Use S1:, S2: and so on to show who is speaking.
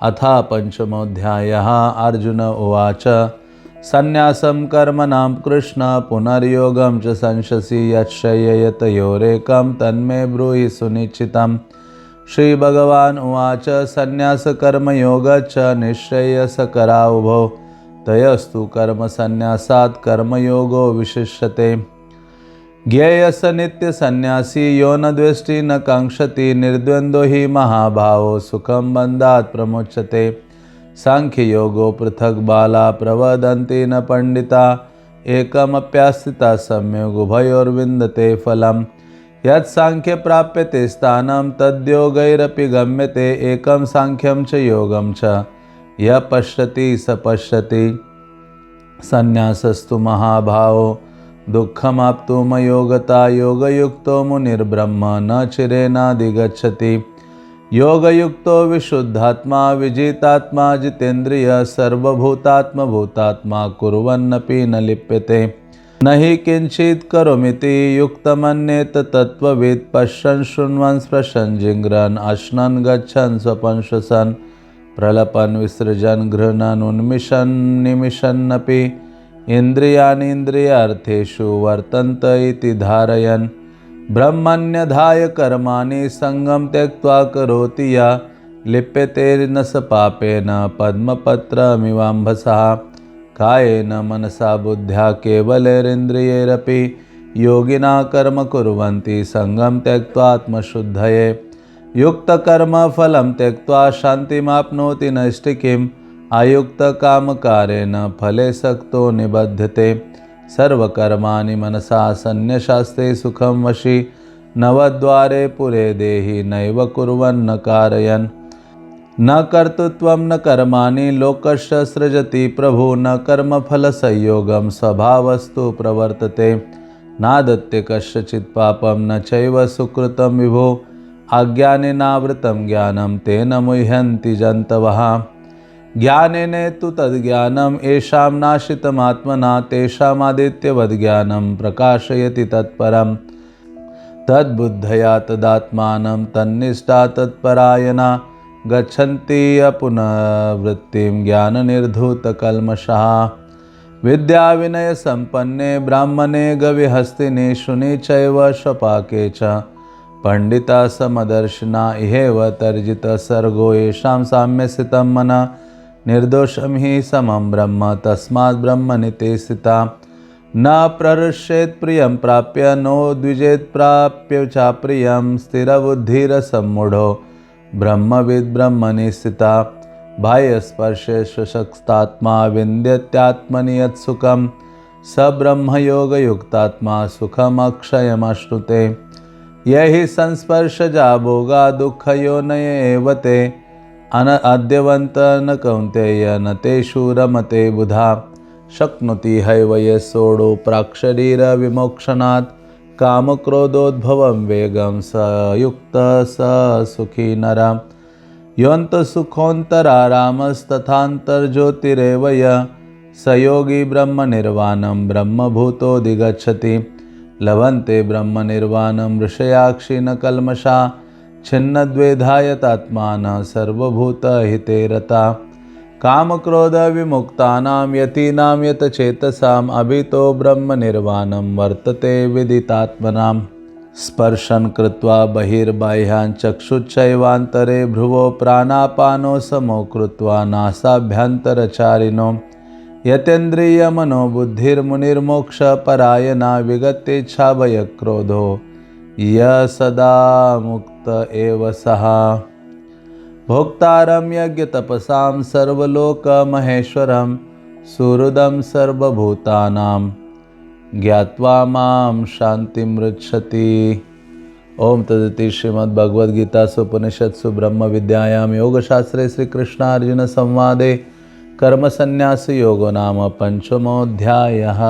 S1: अथा पंचमोऽध्यायः। अर्जुन उवाच संन्यासं कर्मणां कृष्ण पुनर्योगं च संशसि यच्छय्यतयोरेकं तन्मे ब्रूहि सुनिश्चितम्। श्रीभगवान् उवाच संन्यासकर्मयोगश्च निःश्रेयसकरावुभौ तयोस्तु कर्मसन्न्यासात् कर्मयोगो विशिष्यते। ज्ञेयस नित्यसन्न्यासी यो न द्वेष्टि न काङ्क्षति निर्द्वन्द्वो हि महाभावो सुखं बन्धात् प्रमुच्यते। सांख्ययोगो पृथक् बाला प्रवदन्ति न पंडिता एकमप्यास्थिता सम्यग् उभयोर्विन्दते फलम्। यत् सांख्य प्राप्यते स्थानं तद्योगैरपि गम्यते एकं सांख्यं च योगं च यः पश्यति स पश्यति। संन्यासस्तु महाभावो दुःखमाप्तुमयोगता योगयुक्तो मुनिर्ब्रह्म न चिरेणाधिगच्छति। योगयुक्तो विशुद्धात्मा विजितात्मा जितेन्द्रिय सर्वभूतात्मभूतात्मा कुर्वन्नपि न लिप्यते। न हि किंचित् करोमीति युक्तमन्येत तत्त्ववित् पश्यन् शृण्वन् स्पृशन् जिघ्रन् अश्नन् गच्छन् स्वपन् श्वसन् प्रलपन् विसृजन् गृह्णन् उन्मिषन् निमिषन्नपि इन्द्रियाणीन्द्रियार्थेषु वर्तन्त इति धारयन्। ब्रह्मण्यधाय कर्माणि सङ्गं त्यक्त्वा करोति या लिप्यते न स पापेन पद्मपत्रमिवाम्भसः। कायेन मनसा बुद्ध्या केवलैरिन्द्रियैरपि योगिना कर्म कुर्वन्ति सङ्गं त्यक्त्वा आत्मशुद्धये। युक्तकर्मफलं त्यक्त्वा शान्तिमाप्नोति नैष्ठिकीम् अयुक्तकामकारेण फले सक्तो निबध्यते। सर्वकर्माणि मनसा सन्न्यसास्ते सुखं वशी नवद्वारे पुरे देहि नैव कुर्वन्न कारयन्। न कर्तृत्वं न कर्माणि लोकस्य सृजति प्रभु न कर्मफलसंयोगं स्वभावस्तु प्रवर्तते। नादत्ते कस्यचित् पापं न चैव सुकृतं विभो अज्ञानेनावृतं ज्ञानं तेन मुह्यन्ति जन्तवः। ज्ञानेन तु तद्ज्ञानम् येषां नाशितमात्मना तेषामादित्यवद्ज्ञानं प्रकाशयति तत्परम्। तद्बुद्धया तदात्मानं तन्निष्ठा तत्परायणा गच्छन्ति अपुनर्वृत्तिं ज्ञाननिर्धूतकल्मषः। विद्याविनयसम्पन्ने ब्राह्मणे गविहस्तिने शुनि चैव स्वपाके च पंडिता समदर्शिना इहेव तर्जितसर्गो येषां साम्यस्थितं मनः निर्दोषं हि समं ब्रह्म तस्मात् ब्रह्मणि ते स्थिता। न प्रहृष्येत् प्रियं प्राप्य नो द्विजेत् प्राप्य चाप्रियं स्थिरबुद्धिरसम्मूढो ब्रह्मविद् ब्रह्मणि स्थिता। बाह्यस्पर्शे स्वशक्तात्मा विन्द्यत्यात्मनि यत्सुखं स ब्रह्मयोगयुक्तात्मा सुखमक्षयमश्नुते। यहि संस्पर्शजा भोगा दुःखयोनय एव ते अद्यवन्त न कौन्तेय न तेषु रमते बुधा। शक्नोति हैव ये सोढो प्राक्शरीरविमोक्षणात् कामक्रोधोद्भवं वेगं स युक्तः स सुखी नरः। योऽन्तसुखोऽन्तरारामस्तथान्तर्ज्योतिरेव यः स योगी ब्रह्मनिर्वाणं ब्रह्मभूतोऽधिगच्छति। लभन्ते ब्रह्मनिर्वाणं ऋषयाक्षि न कल्मषा छिन्नद्वैधायतात्मानः सर्वभूतहिते रता। कामक्रोधविमुक्तानां यतीनां यतचेतसाम् अभितो ब्रह्मनिर्वाणं वर्तते विदितात्मनाम्। स्पर्शन् कृत्वा बहिर्बाह्यान् चक्षुश्चैवान्तरे भ्रुवो प्राणापानो समो कृत्वा नासाभ्यन्तरचारिणो। यतेन्द्रियमनोबुद्धिर्मुनिर्मोक्षपरायणा विगतेच्छाभयक्रोधो य सदा मुक्त एव सः। भोक्तारं यज्ञतपसां सर्वलोकमहेश्वरं सुहृदं सर्वभूतानां ज्ञात्वा मां शान्तिमृच्छति। ओम तदिति श्रीमद्भगवद्गीतासु उपनिषत्सु ब्रह्मविद्यायां योगशास्त्रे श्रीकृष्णार्जुन संवादे कर्मसन्न्यासयोगो नाम पंचमोऽध्यायः।